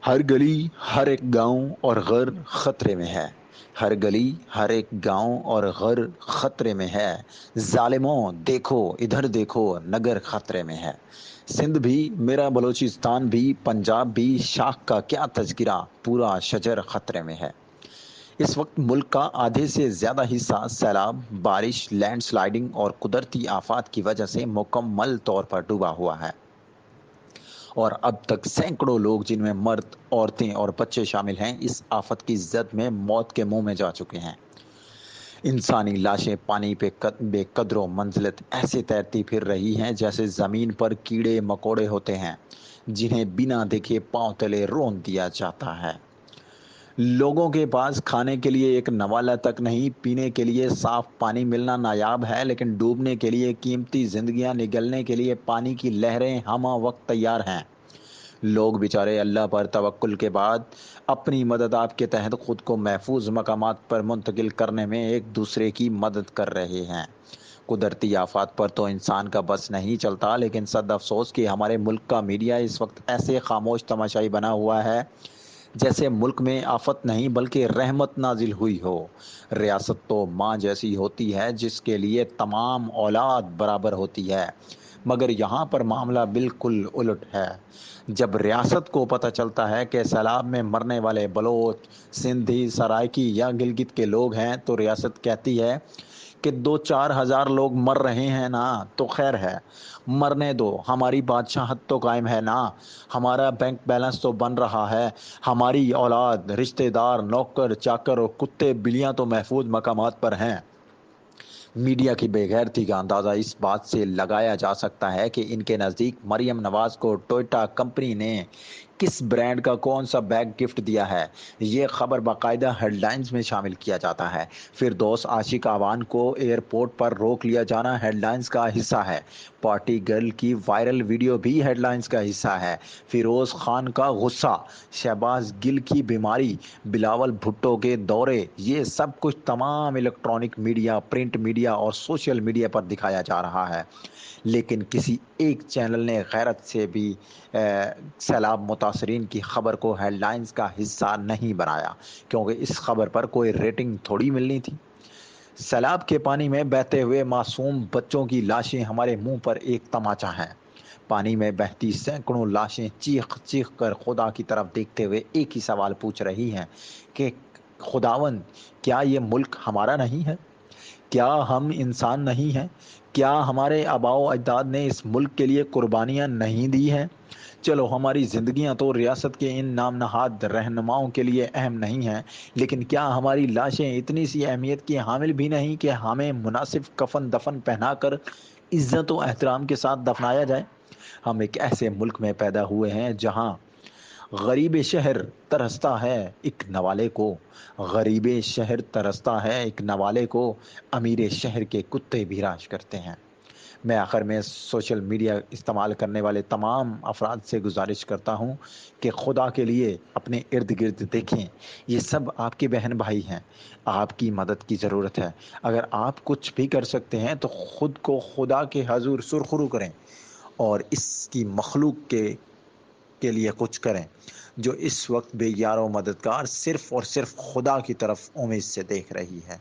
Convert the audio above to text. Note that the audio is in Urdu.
ہر گلی ہر ایک گاؤں اور غر خطرے میں ہے۔ ہر گلی ہر ایک گاؤں اور غر خطرے میں ہے۔ ظالموں دیکھو ادھر دیکھو نگر خطرے میں ہے۔ سندھ بھی میرا بلوچستان بھی پنجاب بھی شاخ کا کیا تذکرہ، پورا شجر خطرے میں ہے۔ اس وقت ملک کا آدھے سے زیادہ حصہ سیلاب، بارش، لینڈ سلائیڈنگ اور قدرتی آفات کی وجہ سے مکمل طور پر ڈوبا ہوا ہے، اور اب تک سینکڑوں لوگ جن میں مرد، عورتیں اور بچے شامل ہیں اس آفت کی زد میں موت کے منہ میں جا چکے ہیں۔ انسانی لاشیں پانی پہ بے قدر و منزلت ایسے تیرتی پھر رہی ہیں جیسے زمین پر کیڑے مکوڑے ہوتے ہیں جنہیں بنا دیکھے پاؤں تلے رون دیا جاتا ہے۔ لوگوں کے پاس کھانے کے لیے ایک نوالہ تک نہیں، پینے کے لیے صاف پانی ملنا نایاب ہے، لیکن ڈوبنے کے لیے قیمتی زندگیاں نگلنے کے لیے پانی کی لہریں ہمہ وقت تیار ہیں۔ لوگ بیچارے اللہ پر توکل کے بعد اپنی مدد آپ کے تحت خود کو محفوظ مقامات پر منتقل کرنے میں ایک دوسرے کی مدد کر رہے ہیں۔ قدرتی آفات پر تو انسان کا بس نہیں چلتا، لیکن صد افسوس کہ ہمارے ملک کا میڈیا اس وقت ایسے خاموش تماشائی بنا ہوا ہے جیسے ملک میں آفت نہیں بلکہ رحمت نازل ہوئی ہو۔ ریاست تو ماں جیسی ہوتی ہے جس کے لیے تمام اولاد برابر ہوتی ہے، مگر یہاں پر معاملہ بالکل الٹ ہے۔ جب ریاست کو پتہ چلتا ہے کہ سیلاب میں مرنے والے بلوچ، سندھی، سرائکی یا گلگت کے لوگ ہیں تو ریاست کہتی ہے کہ 2-4 ہزار لوگ مر رہے ہیں نا تو خیر ہے، مرنے دو، ہماری بادشاہت تو قائم ہے نا، ہمارا بینک بیلنس تو بن رہا ہے، ہماری اولاد، رشتہ دار، نوکر چاکر اور کتے بلیاں تو محفوظ مقامات پر ہیں۔ میڈیا کی بے غیرتی کا اندازہ اس بات سے لگایا جا سکتا ہے کہ ان کے نزدیک مریم نواز کو ٹوئٹا کمپنی نے کس برانڈ کا کون سا بیگ گفٹ دیا ہے۔ یہ خبر باقاعدہ ہیڈ لائنز میں شامل کیا جاتا ہے۔ فردوس عاشق اعوان کو ایئرپورٹ پر روک لیا جانا ہیڈ لائنز کا حصہ ہے۔ پارٹی گرل کی وائرل ویڈیو بھی ہیڈ لائنز کا حصہ ہے۔ فیروز خان کا غصہ، شہباز گل کی بیماری، بلاول بھٹو کے دورے، یہ سب کچھ تمام الیکٹرانک میڈیا، پرنٹ میڈیا اور سوشل میڈیا پر دکھایا جا رہا ہے، لیکن کسی ایک چینل نے غیرت سے بھی سیلاب متاثرین کی خبر کو ہیڈ لائنز کا حصہ نہیں بنایا، کیونکہ اس خبر پر کوئی ریٹنگ تھوڑی ملنی تھی۔ سیلاب کے پانی میں بہتے ہوئے معصوم بچوں کی لاشیں ہمارے منہ پر ایک تماچا ہیں۔ پانی میں بہتی سینکڑوں لاشیں چیخ چیخ کر خدا کی طرف دیکھتے ہوئے ایک ہی سوال پوچھ رہی ہیں کہ خداوند، کیا یہ ملک ہمارا نہیں ہے؟ کیا ہم انسان نہیں ہیں؟ کیا ہمارے آباء و اجداد نے اس ملک کے لیے قربانیاں نہیں دی ہیں؟ چلو ہماری زندگیاں تو ریاست کے ان نام نہاد رہنماؤں کے لیے اہم نہیں ہیں، لیکن کیا ہماری لاشیں اتنی سی اہمیت کی حامل بھی نہیں کہ ہمیں مناسب کفن دفن پہنا کر عزت و احترام کے ساتھ دفنایا جائے؟ ہم ایک ایسے ملک میں پیدا ہوئے ہیں جہاں غریب شہر ترستا ہے ایک نوالے کو، غریب شہر ترستا ہے ایک نوالے کو، امیر شہر کے کتے بھی راج کرتے ہیں۔ میں آخر میں سوشل میڈیا استعمال کرنے والے تمام افراد سے گزارش کرتا ہوں کہ خدا کے لیے اپنے ارد گرد دیکھیں، یہ سب آپ کے بہن بھائی ہیں، آپ کی مدد کی ضرورت ہے۔ اگر آپ کچھ بھی کر سکتے ہیں تو خود کو خدا کے حضور سرخرو کریں اور اس کی مخلوق کے لیے کچھ کریں جو اس وقت بے یار و مددگار صرف اور صرف خدا کی طرف امید سے دیکھ رہی ہے۔